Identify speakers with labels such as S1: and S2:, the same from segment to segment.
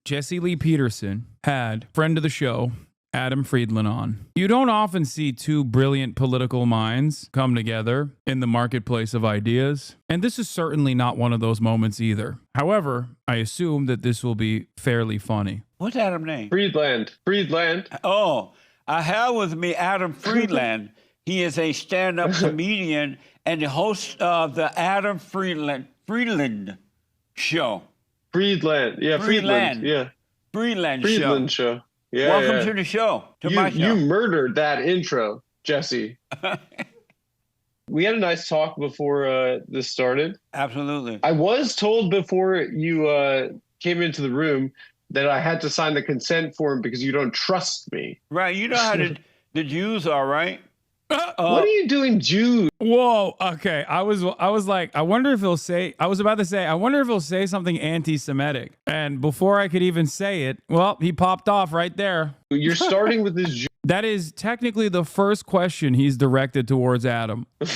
S1: Jesse Lee Peterson had friend of the show, Adam Friedland, on. You don't often see two brilliant political minds come together in the marketplace of ideas, and this is certainly not one of those moments either. However, I assume that this will be fairly funny.
S2: What's Adam's name?
S3: Friedland.
S2: Oh, I have with me Adam Friedland. He is a stand-up comedian and the host of the Adam Friedland show.
S3: Friedland. Yeah, Friedland. Yeah.
S2: Friedland
S3: show. Yeah.
S2: Welcome to the show. My show.
S3: You murdered that intro, Jesse. We had a nice talk before this started.
S2: Absolutely.
S3: I was told before you came into the room that I had to sign the consent form because you don't trust me.
S2: Right. You know how the Jews are, right?
S3: What are you doing, Jews?
S1: Whoa. Okay. I was like, I wonder if he'll say, I was about to say, I wonder if he'll say something anti-Semitic. And before I could even say it, well, he popped off right there.
S3: You're starting with this Jew.
S1: That is technically the first question he's directed towards Adam.
S2: What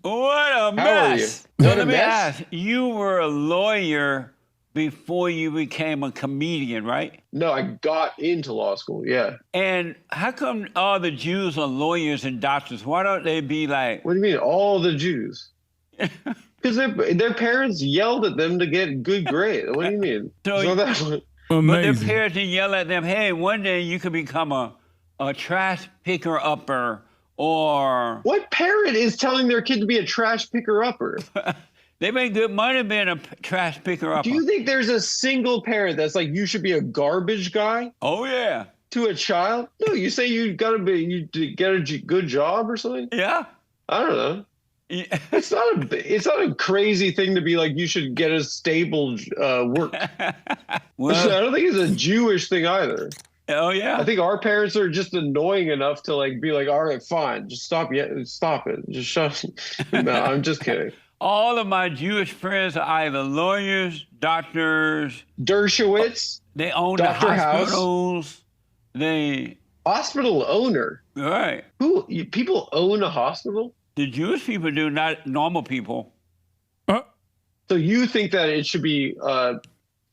S2: a mess. So let me ask, you were a lawyer before you became a comedian, right?
S3: No, I got into law school, yeah.
S2: And how come all the Jews are lawyers and doctors? Why don't they be like...
S3: What do you mean, all the Jews? Because their parents yelled at them to get good grades. What do you mean?
S2: But their parents didn't yell at them, hey, one day you could become a trash picker-upper or...
S3: What parent is telling their kid to be a trash picker-upper?
S2: They make good money being a trash picker-upper.
S3: Do you think there's a single parent that's like, you should be a garbage guy?
S2: Oh, yeah.
S3: To a child? No, you say you get a good job or something?
S2: Yeah.
S3: I don't know. Yeah. It's not a crazy thing to be like, you should get a stable work. Well, I don't think it's a Jewish thing either.
S2: Oh, yeah.
S3: I think our parents are just annoying enough to like be like, all right, fine, just stop it. Just shut. No, I'm just kidding.
S2: All of my Jewish friends are either lawyers, doctors.
S3: Dershowitz.
S2: They own the hospitals.
S3: Hospital owner.
S2: Right.
S3: People own a hospital?
S2: The Jewish people do, not normal people.
S3: So you think that it should be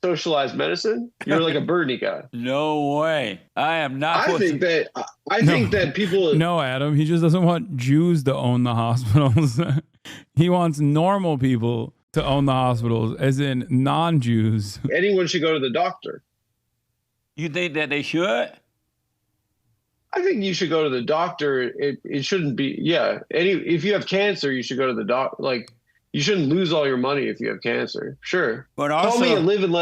S3: socialized medicine? You're like a Bernie guy.
S2: No way. I am not.
S3: I think that people.
S1: No, Adam. He just doesn't want Jews to own the hospitals. He wants normal people to own the hospitals, as in non-Jews.
S3: Anyone should go to the doctor.
S2: You think that they should?
S3: I think you should go to the doctor. It shouldn't be. Yeah. If you have cancer, you should go to the doctor. Like, you shouldn't lose all your money if you have cancer. Sure.
S2: But also,
S3: call me a live and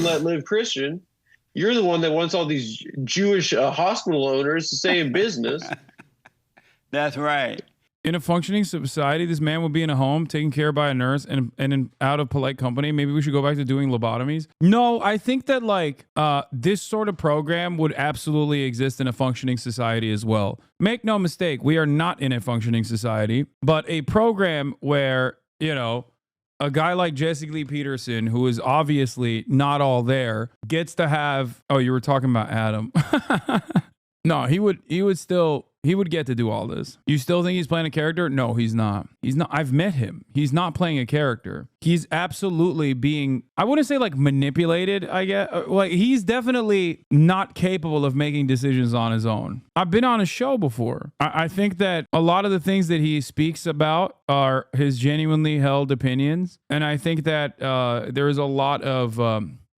S3: let live Christian. You're the one that wants all these Jewish hospital owners to stay in business.
S2: That's right.
S1: In a functioning society, this man would be in a home taken care of by a nurse and out of polite company. Maybe we should go back to doing lobotomies. No, I think that like this sort of program would absolutely exist in a functioning society as well. Make no mistake, we are not in a functioning society, but a program where, you know, a guy like Jesse Lee Peterson, who is obviously not all there, gets to have... Oh, you were talking about Adam. No, he would get to do all this. You still think he's playing a character? No, he's not. He's not. I've met him. He's not playing a character. He's absolutely being, I wouldn't say like manipulated, I guess. Like, he's definitely not capable of making decisions on his own. I've been on a show before. I think that a lot of the things that he speaks about are his genuinely held opinions. And I think that there is a lot of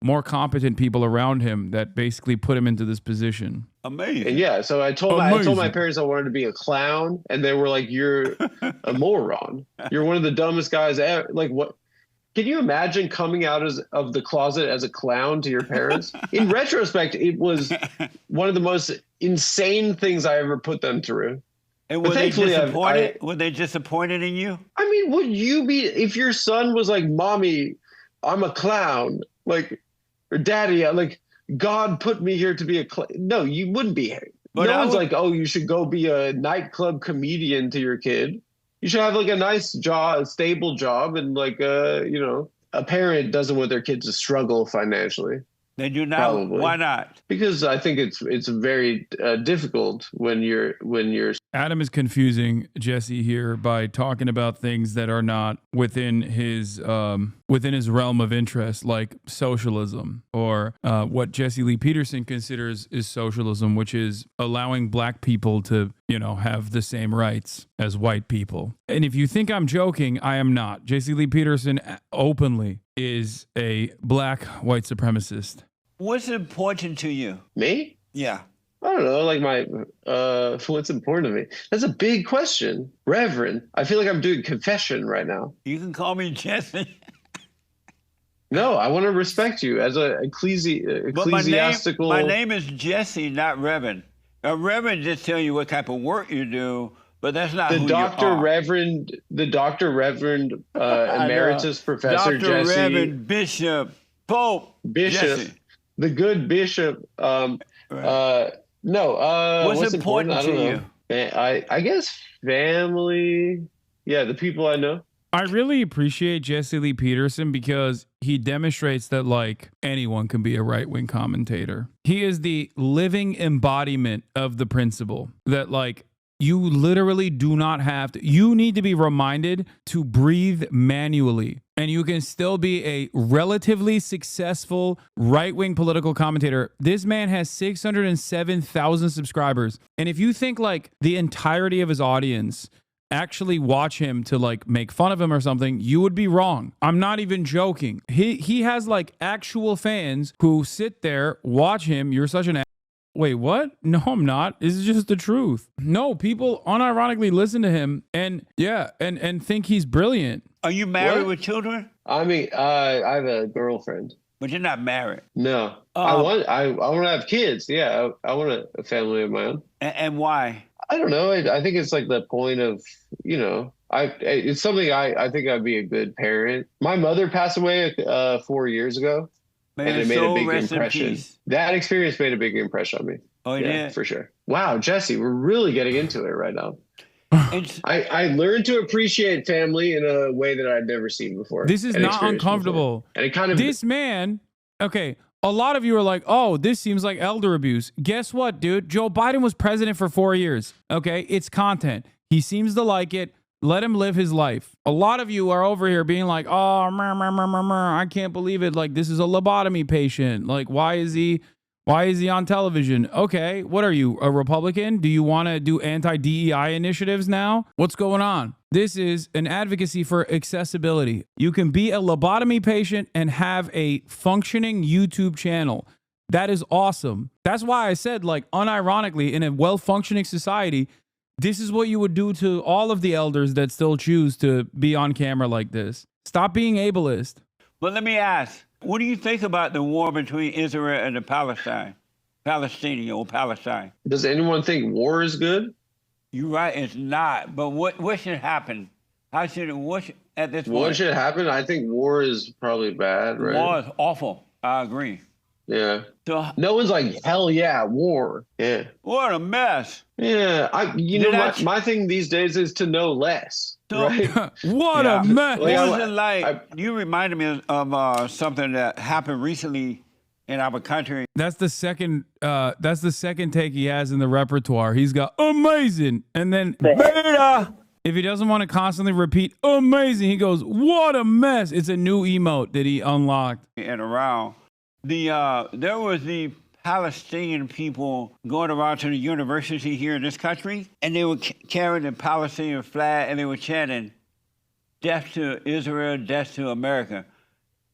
S1: more competent people around him that basically put him into this position.
S2: Amazing.
S3: And yeah, so I told my parents I wanted to be a clown, and they were like, "You're a moron. You're one of the dumbest guys ever." Like, what? Can you imagine coming out of the closet as a clown to your parents? In retrospect, it was one of the most insane things I ever put them through.
S2: And were they disappointed? Were they disappointed in you?
S3: I mean, would you be if your son was like, "Mommy, I'm a clown," like, or "Daddy, like, God put me here to be a clown." No, you wouldn't be. But no one's like, "Oh, you should go be a nightclub comedian" to your kid. You should have like a nice job, a stable job, and like, you know, a parent doesn't want their kids to struggle financially.
S2: They do not. Probably. Why not?
S3: Because I think it's very difficult when you're
S1: Adam is confusing Jesse here by talking about things that are not within his realm of interest, like socialism, or what Jesse Lee Peterson considers is socialism, which is allowing black people to, have the same rights as white people. And if you think I'm joking, I am not. Jesse Lee Peterson openly is a black white supremacist.
S2: What's important to you?
S3: Me?
S2: Yeah.
S3: I don't know, like what's important to me. That's a big question. Reverend. I feel like I'm doing confession right now.
S2: You can call me Jesse.
S3: No, I want to respect you as a ecclesiastical.
S2: My name is Jesse, not Reverend. A Reverend just tell you what type of work you do, but that's not who you are.
S3: The Dr. Reverend Emeritus Professor
S2: Dr.
S3: Jesse.
S2: Reverend Bishop Pope
S3: Bishop.
S2: Jesse.
S3: The good bishop.
S2: Right.
S3: What's
S2: important to you?
S3: I guess family. Yeah, the people I know.
S1: I really appreciate Jesse Lee Peterson because he demonstrates that anyone can be a right-wing commentator. He is the living embodiment of the principle that you literally do not have to. You need to be reminded to breathe manually, and you can still be a relatively successful right-wing political commentator. This man has 607,000 subscribers. And if you think the entirety of his audience actually watch him to make fun of him or something, you would be wrong. I'm not even joking. He has actual fans who sit there, watch him. You're such an Wait, what? No, I'm not. This is just the truth. No, people unironically listen to him and think he's brilliant.
S2: Are you married with children?
S3: I mean, I have a girlfriend.
S2: But you're not married.
S3: No. I want to have kids. Yeah, I want a family of my own.
S2: And why?
S3: I don't know. I think it's the point of, it's something I think I'd be a good parent. My mother passed away 4 years ago. And it made a big impression. That experience made a big impression on me.
S2: Oh, yeah,
S3: for sure. Wow, Jesse, we're really getting into it right now. I learned to appreciate family in a way that I'd never seen before.
S1: This is not uncomfortable.
S3: And it kind of
S1: this man. Okay, a lot of you are like, "Oh, this seems like elder abuse." Guess what, dude? Joe Biden was president for 4 years. Okay, it's content. He seems to like it. Let him live his life. A lot of you are over here being like, oh, I can't believe it. This is a lobotomy patient. Why is he on television? Okay, what are you, a Republican? Do you want to do anti-DEI initiatives now? What's going on? This is an advocacy for accessibility. You can be a lobotomy patient and have a functioning YouTube channel. That is awesome. That's why I said, unironically, in a well-functioning society, this is what you would do to all of the elders that still choose to be on camera like this. Stop being ableist.
S2: But let me ask, what do you think about the war between Israel and the Palestine? Palestine.
S3: Does anyone think war is good?
S2: You're right, it's not. But what should happen? At this point?
S3: What should happen? I think war is probably bad, right?
S2: War is awful. I agree.
S3: Yeah.
S2: So,
S3: no one's like, hell yeah, war. Yeah.
S2: What a mess.
S3: Yeah. My thing these days is to know less. Right?
S1: What a mess.
S2: You reminded me of something that happened recently in our country.
S1: That's the second take he has in the repertoire. He's got amazing and then beta. If he doesn't want to constantly repeat amazing, he goes, what a mess. It's a new emote that he unlocked.
S2: And around. There was the Palestinian people going around to the university here in this country, and they were carrying the Palestinian flag, and they were chanting, "Death to Israel, death to America."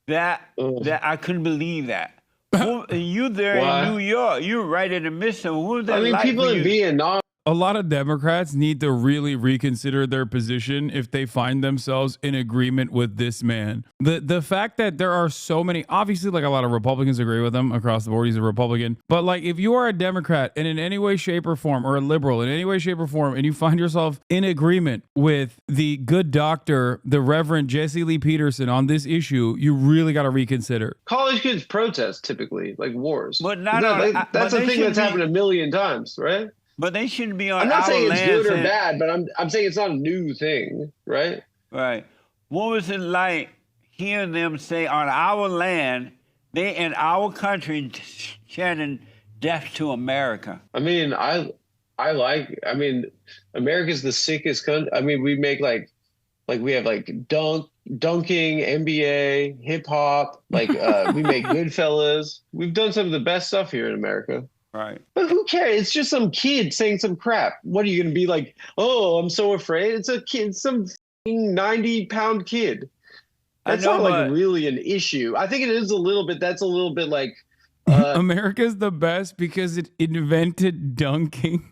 S2: That I couldn't believe that. You there in New York, you were right in the midst of. What was that
S3: people in Vietnam.
S1: A lot of Democrats need to really reconsider their position if they find themselves in agreement with this man. The fact that there are so many, obviously a lot of Republicans agree with him across the board, he's a Republican. But if you are a Democrat and in any way, shape or form, or a liberal in any way, shape or form, and you find yourself in agreement with the good doctor, the Reverend Jesse Lee Peterson on this issue, you really got to reconsider.
S3: College kids protest typically, wars.
S2: But not
S3: that's a thing that's happened a million times, right?
S2: But they shouldn't be on our land.
S3: I'm not saying it's good or bad, but I'm saying it's not a new thing, right?
S2: Right. What was it like hearing them say on our land, they in our country chanting death to America?
S3: I mean, I I mean, America's the sickest country. I mean, we make like we have like dunking, NBA, hip hop, like we make Goodfellas. We've done some of the best stuff here in America.
S2: Right.
S3: But who cares? It's just some kid saying some crap. What are you going to be like? Oh, I'm so afraid. It's a kid, some 90-pound kid. That's not like really an issue. I think it is a little bit. That's a little bit like
S1: America's the best because it invented dunking.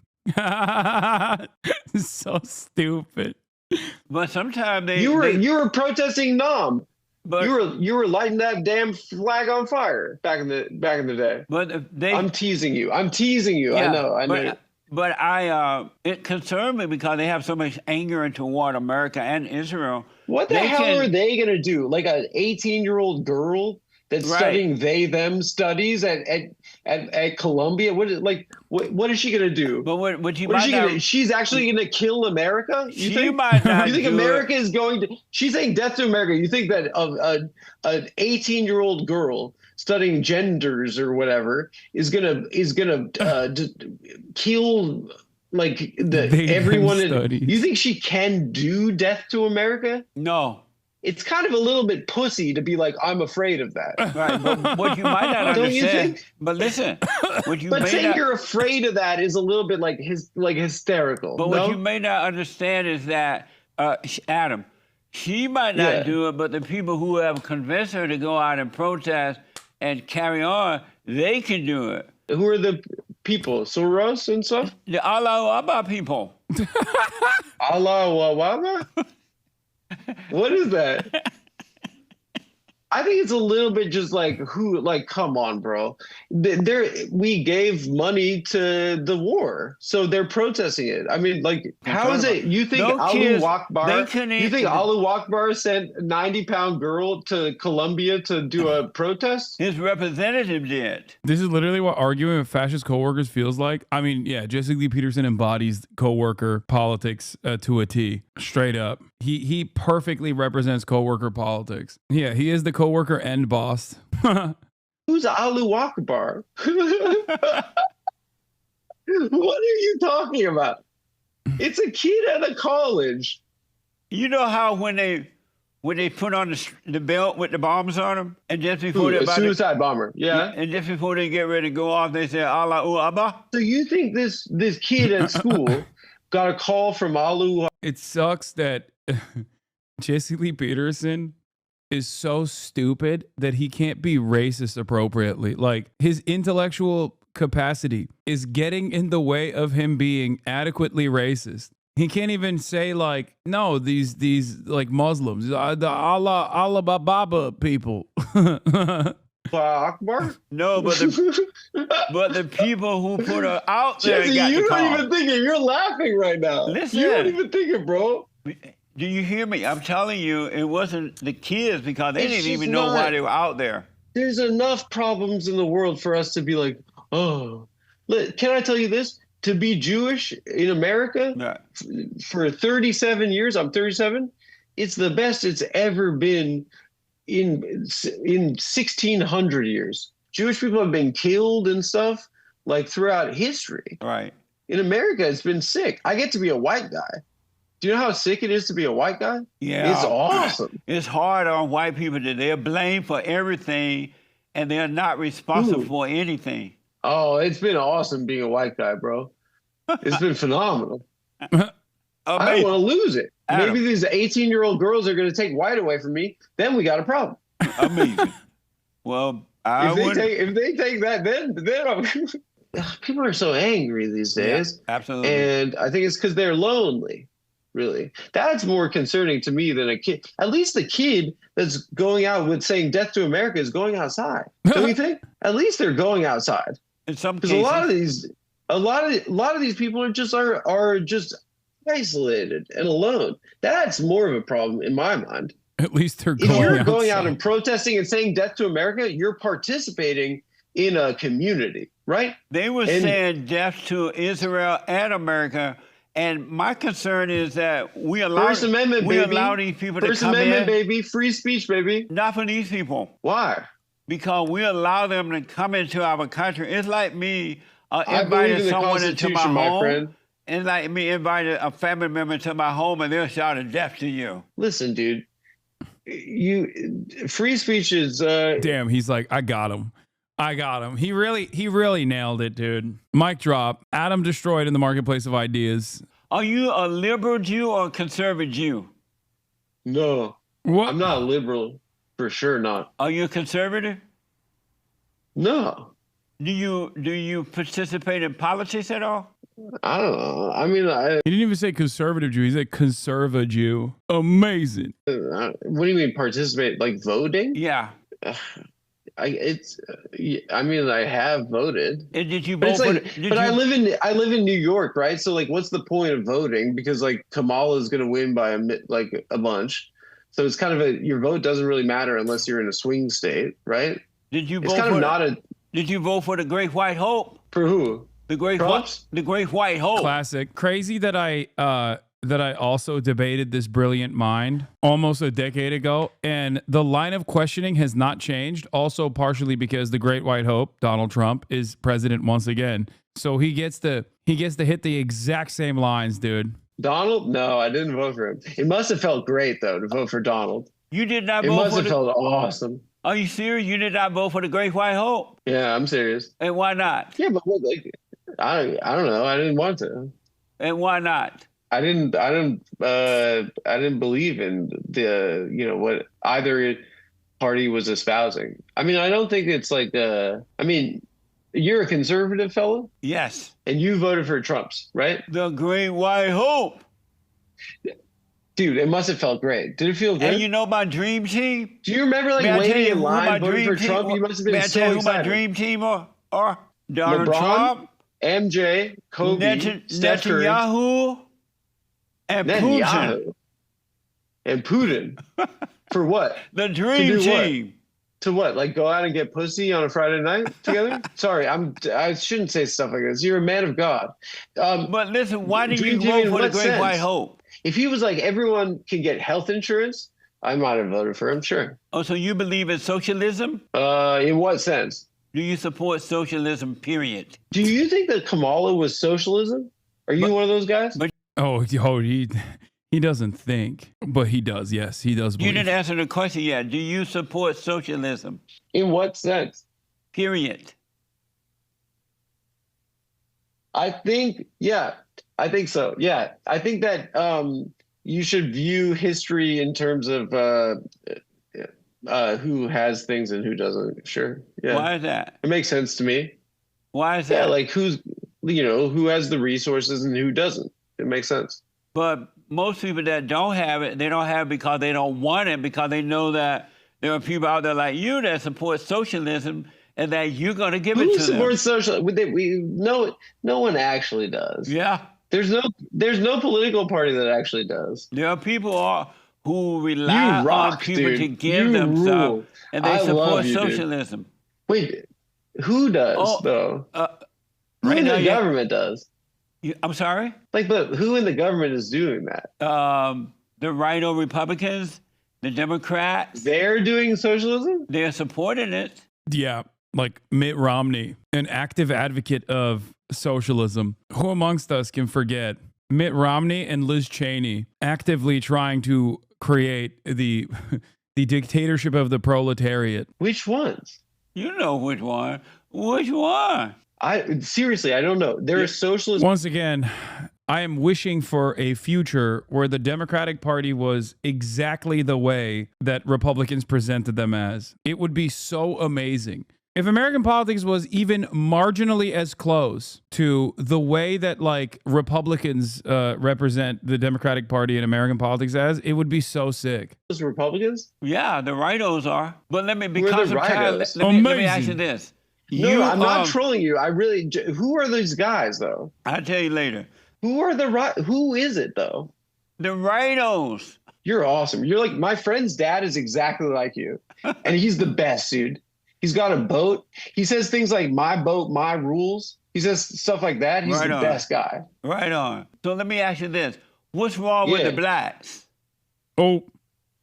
S1: So stupid.
S2: But sometimes
S3: you were protesting Nam. But you were lighting that damn flag on fire back in the day.
S2: But
S3: I'm teasing you. Yeah, I know.
S2: But it concerned me because they have so much anger toward America and Israel.
S3: What the hell are they gonna do? Like an 18-year-old girl that's studying them studies at Columbia? What is she gonna do?
S2: But what you might not,
S3: she's actually gonna kill America? You think America is going to? She's saying death to America. You think that an 18-year-old girl studying genders or whatever is gonna kill like everyone? You think she can do death to America?
S2: No.
S3: It's kind of a little bit pussy to be like, I'm afraid of that.
S2: Right. But what you might not understand.
S3: Don't you think?
S2: But listen,
S3: saying you're afraid of that is a little bit like hysterical.
S2: But what you may not understand is that Adam, she might not do it, but the people who have convinced her to go out and protest and carry on, they can do it.
S3: Who are the people? Soros and stuff?
S2: The Allah people.
S3: Allah. What is that? I think it's a little bit just like come on, bro. We gave money to the war, so they're protesting it. I mean, like, how is it? You think Allahu Akbar? You think Allahu Akbar sent a 90-pound girl to Colombia to do a protest?
S2: His representative did.
S1: This is literally what arguing with fascist coworkers feels like. I mean, yeah, Jesse Lee Peterson embodies coworker politics to a T. Straight up. He perfectly represents coworker politics. Yeah, he is the coworker and boss.
S3: Who's Allahu Akbar? What are you talking about? It's a kid at a college.
S2: You know how when they put on the belt with the bombs on them, and just before
S3: a suicide bomber,
S2: and just before they get ready to go off, they say Allahu Akbar.
S3: So you think this kid at school got a call from Allahu?
S1: It sucks that Jesse Lee Peterson is so stupid that he can't be racist appropriately. Like, his intellectual capacity is getting in the way of him being adequately racist. He can't even say like, no, these like Muslims, the Allah Baba people.
S3: Akbar?
S2: No, but the people who put her out there.
S3: Jesse, you're not even thinking. You're laughing right now.
S2: Listen,
S3: you're not even thinking, bro.
S2: Do you hear me? I'm telling you, it wasn't the kids because they didn't even know why they were out there.
S3: There's enough problems in the world for us to be like, oh. Can I tell you this? To be Jewish in America for 37 years, I'm 37, it's the best it's ever been in 1600 years. Jewish people have been killed and stuff like throughout history.
S2: Right.
S3: In America, it's been sick. I get to be a white guy. Do you know how sick it is to be a white guy?
S2: Yeah.
S3: It's awesome.
S2: It's hard on white people that they're blamed for everything and they're not responsible for anything.
S3: Oh, it's been awesome being a white guy, bro. It's been phenomenal. I don't want to lose it.
S2: Adam.
S3: Maybe these 18-year-old girls are going to take white away from me. Then we got a problem.
S2: Amazing. Well,
S3: if they take that, then people are so angry these days.
S2: Yeah, absolutely.
S3: And I think it's because they're lonely. Really, that's more concerning to me than a kid. At least the kid that's going out with saying "Death to America" is going outside. Don't you think? At least they're going outside.
S2: In some cases,
S3: a lot of these people are just isolated and alone. That's more of a problem in my mind.
S1: At least they're
S3: going outside. If you're going out and protesting and saying "Death to America," you're participating in a community, right?
S2: They were saying "Death to Israel" and America. And my concern is that we allow
S3: First Amendment, baby.
S2: Allow these people to
S3: First
S2: come
S3: Amendment,
S2: in.
S3: baby. Free speech, baby.
S2: Not for these people.
S3: Why?
S2: Because we allow them to come into our country. It's like me
S3: I believe in the
S2: someone into my
S3: Constitution, my
S2: home,
S3: friend.
S2: and like me invited a family member to my home, and they'll shout a death to you.
S3: Listen, dude, free speech is.
S1: Damn, he's like, I got him. He really nailed it, dude. Mic drop. Adam destroyed in the marketplace of ideas.
S2: Are you a liberal Jew or a conservative Jew?
S3: No,
S1: What?
S3: I'm not a liberal, for sure not.
S2: Are you a conservative?
S3: No,
S2: Do you participate in politics at all?
S3: I don't know. I mean,
S1: He didn't even say conservative Jew. He said conserva Jew. Amazing.
S3: what do you mean participate? Like voting?
S2: Yeah.
S3: I mean, I have voted.
S2: And did you
S3: But
S2: vote
S3: it's like, I live in New York, right? So like, what's the point of voting? Because like Kamala is going to win by a bunch. So it's kind of your vote doesn't really matter unless you're in a swing state, right?
S2: Did you
S3: It's
S2: vote
S3: kind of not a.
S2: Did you vote for the Great White Hope?
S3: For who?
S2: The Great White Hope.
S1: Classic. Crazy that I also debated this brilliant mind almost a decade ago, and the line of questioning has not changed. Also, partially because the Great White Hope, Donald Trump, is president once again, so he gets to hit the exact same lines, dude.
S3: Donald? No, I didn't vote for him. It must have felt great though to vote for Donald.
S2: You did not
S3: It
S2: vote
S3: must
S2: for
S3: have felt awesome.
S2: Are you serious? You did not vote for the Great White Hope?
S3: Yeah, I'm serious.
S2: And why not?
S3: Yeah, but like, I don't know. I didn't want to.
S2: And why not?
S3: I didn't believe in the what either party was espousing. I mean, I don't think it's like I mean, you're a conservative fellow,
S2: Yes.
S3: and you voted for Trump's, right?
S2: The Great White Hope.
S3: Dude, it must have felt great. Did it feel good?
S2: And you know my dream team?
S3: Do you remember like
S2: May I tell
S3: waiting
S2: you
S3: in
S2: who my
S3: line voting for
S2: dream
S3: Trump?
S2: team-
S3: You must have
S2: May
S3: been
S2: I
S3: so
S2: tell you who my
S3: excited.
S2: dream team are? Donald
S3: LeBron,
S2: Trump,
S3: MJ, Kobe, Steph Curry,
S2: Netanyahu, and Putin.
S3: Netanyahu, and Putin. For what?
S2: The dream
S3: do what?
S2: team.
S3: To what? Like go out and get pussy on a Friday night together? Sorry, I shouldn't say stuff like this. You're a man of God.
S2: But listen, why did
S3: Dream
S2: you
S3: team
S2: vote
S3: in
S2: for the
S3: what
S2: Great
S3: sense?
S2: White Hope?
S3: If he was like everyone can get health insurance, I might have voted for him. Sure.
S2: Oh, so you believe in socialism?
S3: In what sense?
S2: Do you support socialism, period?
S3: Do you think that Kamala was socialism? Are you one of those guys?
S1: He doesn't think, but he does. Yes, he does.
S2: You
S1: Believe.
S2: didn't answer the question yet. Do you support socialism,
S3: In what sense?
S2: period?
S3: I think so. Yeah. I think that you should view history in terms of who has things and who doesn't. Sure. Yeah.
S2: Why is that?
S3: It makes sense to me.
S2: Why is
S3: Yeah,
S2: that?
S3: like who has the resources and who doesn't. It makes sense.
S2: But most people that don't have it, they don't have it because they don't want it, because they know that there are people out there like you that support socialism and that you're going to give
S3: Who
S2: it to them.
S3: supports social? No one actually does.
S2: Yeah.
S3: There's no political party that actually does.
S2: There are people who rely
S3: You rock,
S2: on people
S3: dude.
S2: to give
S3: You
S2: them stuff,
S3: rule.
S2: and they
S3: I
S2: support
S3: love you, dude.
S2: socialism.
S3: Wait, who does though? Who
S2: Right
S3: in
S2: now,
S3: the
S2: yeah.
S3: government does?
S2: I'm sorry?
S3: Like, but who in the government is doing that?
S2: The Rhino Republicans, the Democrats,
S3: They're doing socialism?
S2: they're supporting it.
S1: Yeah, like Mitt Romney, an active advocate of socialism. Who amongst us can forget Mitt Romney and Liz Cheney actively trying to create the dictatorship of the proletariat?
S3: Which ones?
S2: You know which one. Which one?
S3: Seriously, I don't know. There are socialists.
S1: Once again, I am wishing for a future where the Democratic Party was exactly the way that Republicans presented them as. It would be so amazing. If American politics was even marginally as close to the way that like Republicans represent the Democratic Party in American politics as, it would be so sick.
S3: Republicans?
S2: Yeah, the Rhinos are. But let me,
S3: are
S2: because
S3: the
S2: of time,
S3: Rhinos?
S2: let me
S1: Amazing.
S2: ask you this.
S3: No, I'm not trolling you. Who are these guys though?
S2: I'll tell you later.
S3: Who is it though?
S2: The Rhinos.
S3: You're awesome. You're like, my friend's dad is exactly like you. And he's the best, dude. He's got a boat. He says things like my boat, my rules. He says stuff like that. He's
S2: Right
S3: the
S2: on.
S3: best guy.
S2: Right on. So let me ask you this. What's wrong with
S3: Yeah.
S2: the blacks?
S1: Oh,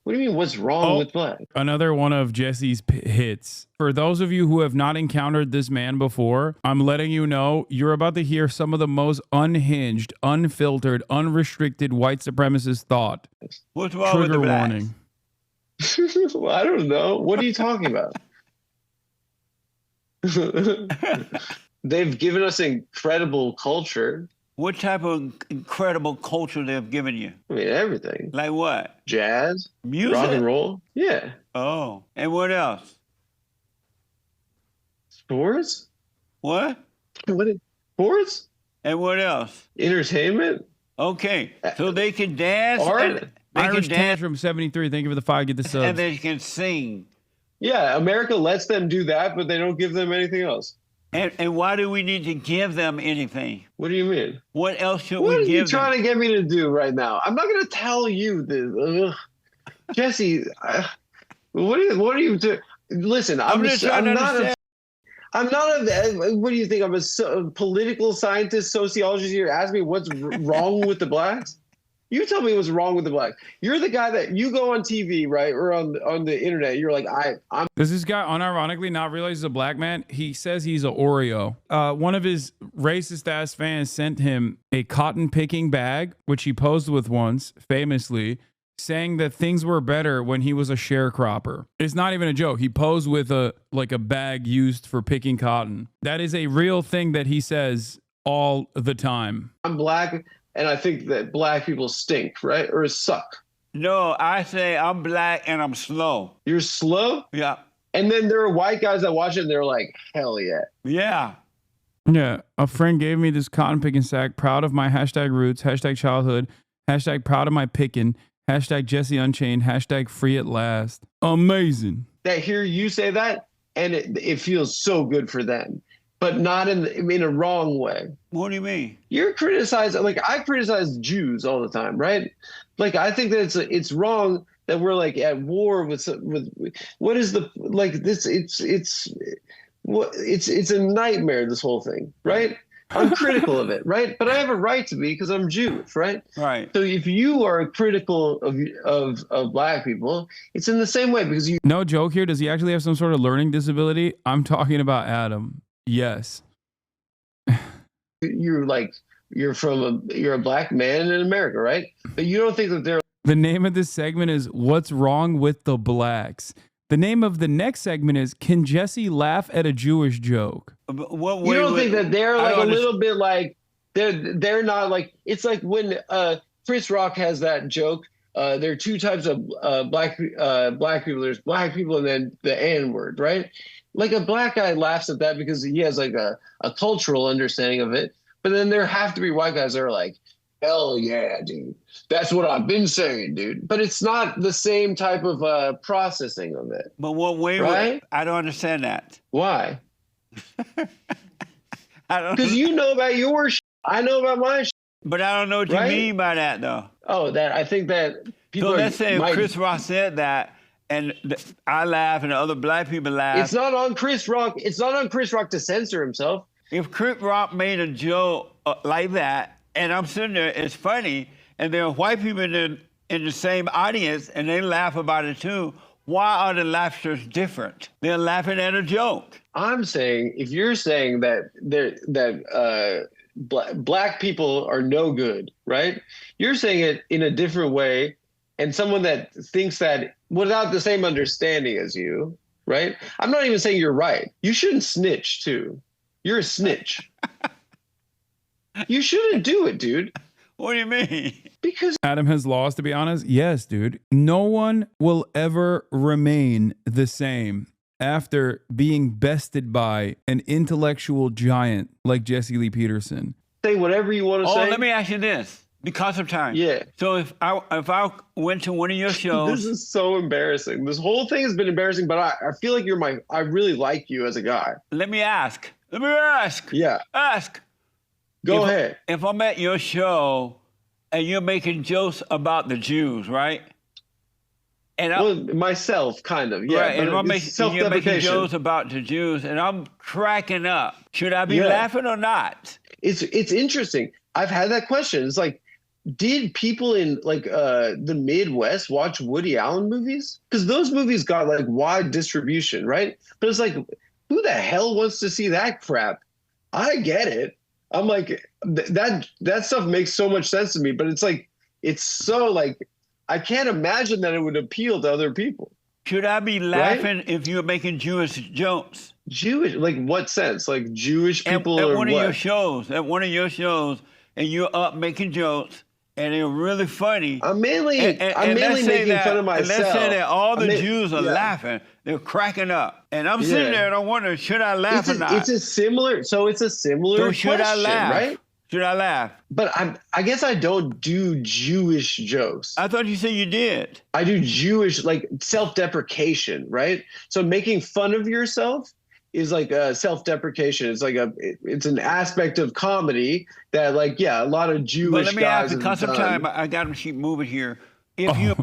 S3: What do you mean? What's wrong with black?
S1: Another one of Jesse's hits. For those of you who have not encountered this man before, I'm letting you know you're about to hear some of the most unhinged, unfiltered, unrestricted white supremacist thought.
S2: What's wrong
S1: Trigger
S2: with the blacks?
S1: warning.
S3: Well, I don't know. What are you talking about? They've given us incredible culture.
S2: What type of incredible culture they've given you?
S3: I mean, everything.
S2: Like what?
S3: Jazz,
S2: Music?
S3: rock and roll. Yeah.
S2: Oh, and what else?
S3: Sports?
S2: What?
S3: Sports?
S2: And what else?
S3: Entertainment?
S2: Okay, so they can dance.
S3: Art?
S2: And they
S1: Irish
S2: can dance
S1: Tantrum 73. Thank you for the 5. Get the
S2: and
S1: subs.
S2: they can sing.
S3: Yeah, America lets them do that, but they don't give them anything else.
S2: And why do we need to give them anything?
S3: What do you mean?
S2: What else should
S3: What
S2: we
S3: are you
S2: give them?
S3: trying to get me to do right now? I'm not going to tell you this. Jesse, what are you doing? Listen,
S2: I'm just trying to understand.
S3: What do you think? I'm a political scientist, sociologist here. Ask me what's wrong with the blacks. You tell me what's wrong with the blacks. You're the guy that you go on TV, right, or on the internet. You're like, I'm.
S1: Does this guy unironically not realize he's a black man? He says he's an Oreo. One of his racist ass fans sent him a cotton picking bag, which he posed with once, famously, saying that things were better when he was a sharecropper. It's not even a joke. He posed with a bag used for picking cotton. That is a real thing that he says all the time.
S3: I'm black, and I think that black people stink, right, or suck.
S2: No, I say I'm black and I'm slow.
S3: You're slow.
S2: Yeah.
S3: And then there are white guys that watch it and they're like, hell yeah.
S2: Yeah.
S1: Yeah, a friend gave me this cotton picking sack. Proud of my hashtag roots, hashtag childhood, hashtag proud of my picking, hashtag Jesse Unchained, hashtag free at last. Amazing.
S3: That hear you say that, and it feels so good for them, but not in a wrong way.
S2: What do you mean?
S3: You're criticizing, like I criticize Jews all the time, right? Like I think that it's wrong that we're like at war with what is the like this? It's a nightmare, this whole thing, right? I'm critical of it, right? But I have a right to be because I'm Jewish, right?
S2: Right.
S3: So if you are critical of black people, it's in the same way because you.
S1: No joke here. Does he actually have some sort of learning disability? I'm talking about Adam. Yes.
S3: You're a black man in America, right? But you don't think that they're.
S1: The name of this segment is What's Wrong with the Blacks? The name of the next segment is Can Jesse Laugh at a Jewish Joke?
S3: You don't think that they're like a little bit like they're not like it's like when Chris Rock has that joke. There are two types of black people. There's black people and then the N-word, right? Like a black guy laughs at that because he has like a cultural understanding of it. But then there have to be white guys that are like, hell yeah, dude. That's what I've been saying, dude. But it's not the same type of processing of it.
S2: But what way?
S3: Right?
S2: I don't understand that.
S3: Why?
S2: I don't.
S3: Because you know about your shit. I know about my shit.
S2: But I don't know what you mean by that, though.
S3: Oh, that I think that people.
S2: So let's say if Chris Rock said that, and I laugh, and the other black people laugh.
S3: It's not on Chris Rock. It's not on Chris Rock to censor himself.
S2: If Chris Rock made a joke like that, and I'm sitting there, it's funny, and there are white people in the same audience, and they laugh about it too. Why are the laughers different? They're laughing at a joke.
S3: I'm saying if you're saying that black people are no good, right? You're saying it in a different way, and someone that thinks that without the same understanding as you, right? I'm not even saying you're right. You shouldn't snitch too. You're a snitch. You shouldn't do it, dude.
S2: What do you mean?
S3: Because
S1: Adam has lost, to be honest. Yes, dude. No one will ever remain the same after being bested by an intellectual giant like Jesse Lee Peterson.
S3: say whatever you want to say.
S2: Oh, let me ask you this. Because of time.
S3: Yeah.
S2: So if I went to one of your shows.
S3: This is so embarrassing. This whole thing has been embarrassing, but I feel like I really like you as a guy.
S2: Let me ask.
S3: Yeah.
S2: Ask.
S3: Go ahead.
S2: If I'm at your show and you're making jokes about the Jews, right? And
S3: myself, kind of, yeah.
S2: Right, and you're making jokes about the Jews, and I'm cracking up. Should I be laughing or not?
S3: It's interesting. I've had that question. It's like, did people in like the Midwest watch Woody Allen movies? Because those movies got like wide distribution, right? But it's like, who the hell wants to see that crap? I get it. I'm like, that stuff makes so much sense to me, but it's like, it's so like, I can't imagine that it would appeal to other people.
S2: Should I be laughing if you're making Jewish jokes?
S3: Jewish, like what sense? Like Jewish people
S2: at
S3: or
S2: one
S3: what?
S2: of your shows, at one of your shows, and you're up making jokes, and they're really funny.
S3: I'm mainly making fun of myself.
S2: And let's say that all the Jews are laughing, they're cracking up, and I'm sitting there and I'm wondering, should I laugh or not?
S3: It's a similar
S2: So should
S3: question,
S2: I laugh?
S3: right?
S2: Should I laugh?
S3: But I guess I don't do Jewish jokes.
S2: I thought you said you did.
S3: I do Jewish, like self-deprecation, right? So making fun of yourself is like a self-deprecation. It's like it's an aspect of comedy that, like, yeah, a lot of Jewish
S2: But let me
S3: guys
S2: ask, because of time, I got to keep moving here. If you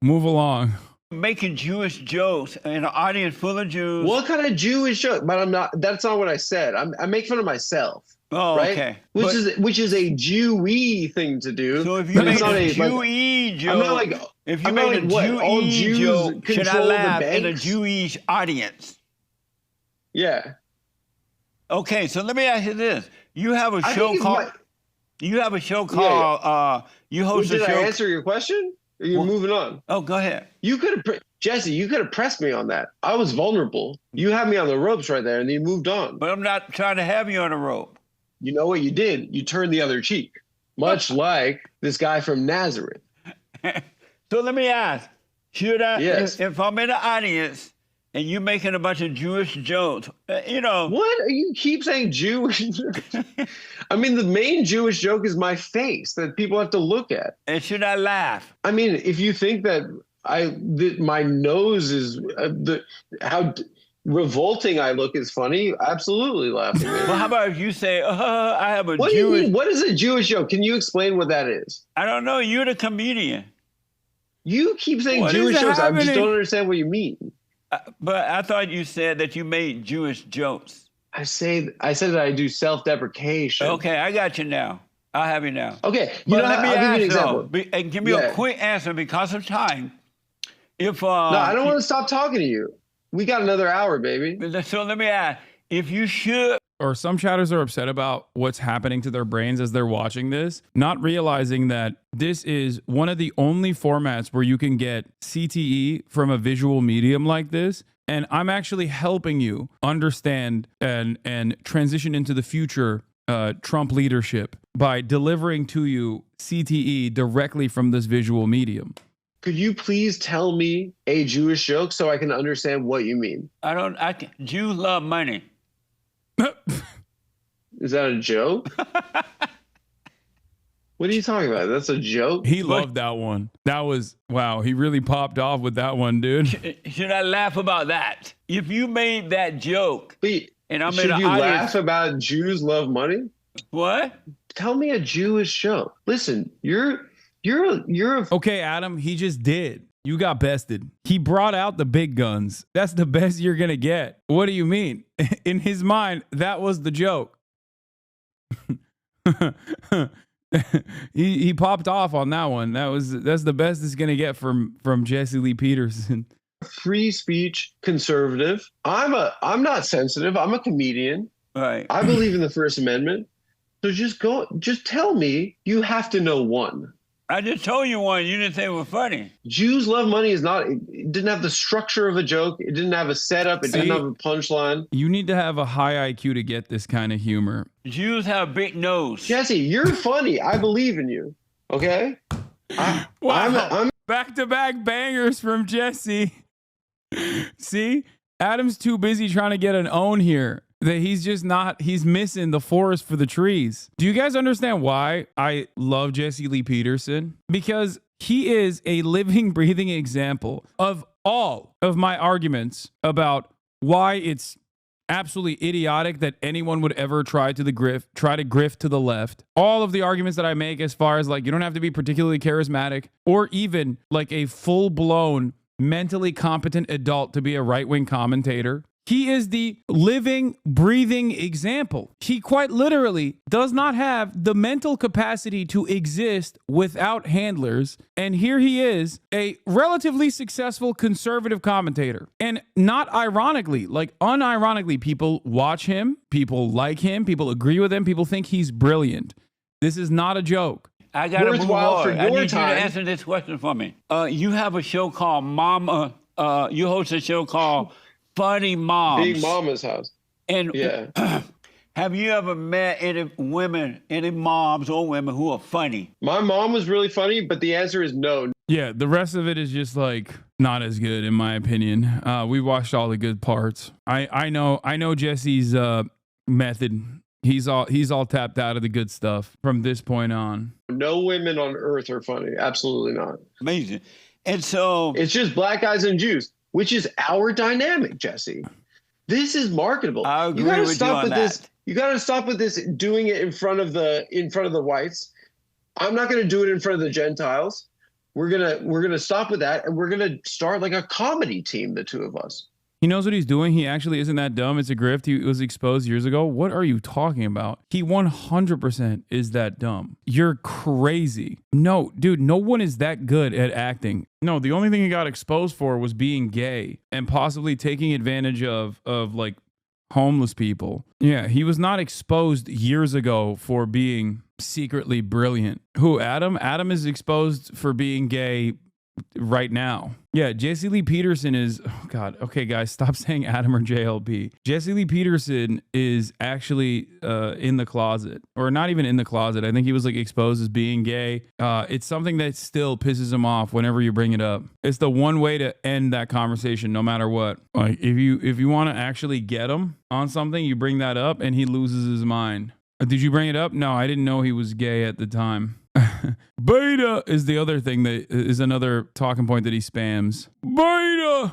S1: move along,
S2: making Jewish jokes in an audience full of Jews,
S3: what kind of Jewish joke? But I'm not. That's not what I said. I make fun of myself.
S2: oh,
S3: Right?
S2: okay.
S3: Which is a Jew-y thing to do.
S2: So if you
S3: but it's
S2: made
S3: not
S2: a
S3: like,
S2: Jewy joke,
S3: I'm not like,
S2: if you
S3: I'm not
S2: made a
S3: like, what, all
S2: Jewy
S3: Jews
S2: joke, should I
S3: control the
S2: laugh in a
S3: banks?
S2: Jewish audience?
S3: yeah.
S2: Okay, so let me ask you this: you have a
S3: I
S2: show
S3: think it's
S2: called.
S3: my-
S2: You have a show called. You
S3: Well,
S2: host a
S3: did
S2: show.
S3: I answer your question? Or you're
S2: Well-
S3: moving on.
S2: Oh, go ahead.
S3: You could have, Jesse. You could have pressed me on that. I was vulnerable. You had me on the ropes right there, and then you moved on.
S2: But I'm not trying to have you on a rope.
S3: You know what you did? You turned the other cheek, much like this guy from Nazareth.
S2: So let me ask: should I?
S3: Yes.
S2: If I'm in the audience and you're making a bunch of Jewish jokes, you know.
S3: What? You keep saying Jewish. I mean, the main Jewish joke is my face that people have to look at.
S2: And should I laugh?
S3: I mean, if you think that my nose is how revolting I look is funny, absolutely laughing.
S2: Well, how about if you say, I have a
S3: What do you
S2: Jewish.
S3: mean? What is a Jewish joke? Can you explain what that is?
S2: I don't know. You're the comedian.
S3: You keep saying
S1: What is
S3: Jewish jokes. I just
S1: happening?
S3: don't understand what you mean.
S2: But I thought you said that you made Jewish jokes.
S3: I said that I do self-deprecation.
S2: Okay, I got you now. I'll have you now.
S3: Okay.
S2: But let me
S3: I'll give you an
S2: ask
S3: example.
S2: though, and give me a
S3: Yeah.
S2: quick answer because of time. If
S3: No, I don't want to stop talking to you. We got another hour, baby.
S2: So let me ask: if you should,
S1: or some chatters are upset about what's happening to their brains as they're watching this, not realizing that this is one of the only formats where you can get CTE from a visual medium like this. And I'm actually helping you understand and transition into the future Trump leadership by delivering to you CTE directly from this visual medium.
S3: Could you please tell me a Jewish joke so I can understand what you mean?
S2: Jews love money.
S3: Is that a joke? What are you talking about? That's a joke?
S1: He loved that one. That was, wow, he really popped off with that one, dude.
S2: Should I laugh about that? If you made that joke,
S3: Wait,
S2: and I'm
S3: should
S2: in an
S3: you
S2: audience,
S3: laugh about Jews love money?
S2: what?
S3: Tell me a Jewish joke. Listen, you're a
S1: Okay, Adam, he just did. You got bested. He brought out the big guns. That's the best you're going to get. What do you mean? In his mind, that was the joke. he popped off on that one. That's the best it's going to get from Jesse Lee Peterson.
S3: free speech conservative. I'm not sensitive. I'm a comedian.
S2: Right.
S3: I believe in the First Amendment. So just tell me you have to know one.
S2: I just told you one. You didn't say it was funny.
S3: Jews love money it didn't have the structure of a joke. It didn't have a setup. It didn't have a punchline.
S1: You need to have a high IQ to get this kind of humor.
S2: Jews have a big nose.
S3: Jesse, you're funny. I believe in you. Okay?
S1: Wow.
S3: I'm
S1: Back-to-back bangers from Jesse. See? Adam's too busy trying to get an own here. That he's missing the forest for the trees. Do you guys understand why I love Jesse Lee Peterson? Because he is a living, breathing example of all of my arguments about why it's absolutely idiotic that anyone would ever try to grift to the left. All of the arguments that I make as far as like, you don't have to be particularly charismatic or even like a full-blown mentally competent adult to be a right-wing commentator. He is the living, breathing example. He quite literally does not have the mental capacity to exist without handlers. And here he is, a relatively successful conservative commentator. And not ironically, like unironically, people watch him, people like him, people agree with him, people think he's brilliant. This is not a joke.
S2: I got to move
S3: Worthwhile
S2: on.
S3: for
S2: I
S3: your
S2: need
S3: time.
S2: you to answer this question for me. You have a show called Mama. You host a show called Funny Moms.
S3: Big Mama's house.
S2: And
S3: Yeah.
S2: have you ever met any women, any moms or women who are funny?
S3: My mom was really funny, but the answer is no.
S1: Yeah, the rest of it is just like not as good in my opinion. We watched all the good parts. I know Jesse's method. He's all tapped out of the good stuff from this point on.
S3: No women on earth are funny. Absolutely not.
S2: Amazing. And so
S3: It's just black guys and Jews, which is our dynamic, Jesse. This is marketable.
S2: I agree
S3: gotta
S2: with you
S3: stop
S2: on
S3: with
S2: that.
S3: this. You got to stop with this doing it in front of the whites. I'm not going to do it in front of the Gentiles. We're gonna stop with that, and we're gonna start like a comedy team, the two of us.
S1: He knows what he's doing. He actually isn't that dumb. It's a grift. He was exposed years ago. What are you talking about? He 100% is that dumb. You're crazy. No, dude, no one is that good at acting. No, the only thing he got exposed for was being gay and possibly taking advantage of like homeless people. Yeah, he was not exposed years ago for being secretly brilliant. Who, Adam? Adam is exposed for being gay right now. Yeah, Jesse Lee Peterson is, oh God, okay guys, stop saying Adam or JLP. Jesse Lee Peterson is actually in the closet, or not even in the closet. I think he was like exposed as being gay. It's something that still pisses him off whenever you bring it up. It's the one way to end that conversation, no matter what. Like if you want to actually get him on something, you bring that up and he loses his mind. Did you bring it up? No, I didn't know he was gay at the time. Beta is the other thing that is another talking point that he spams. Beta!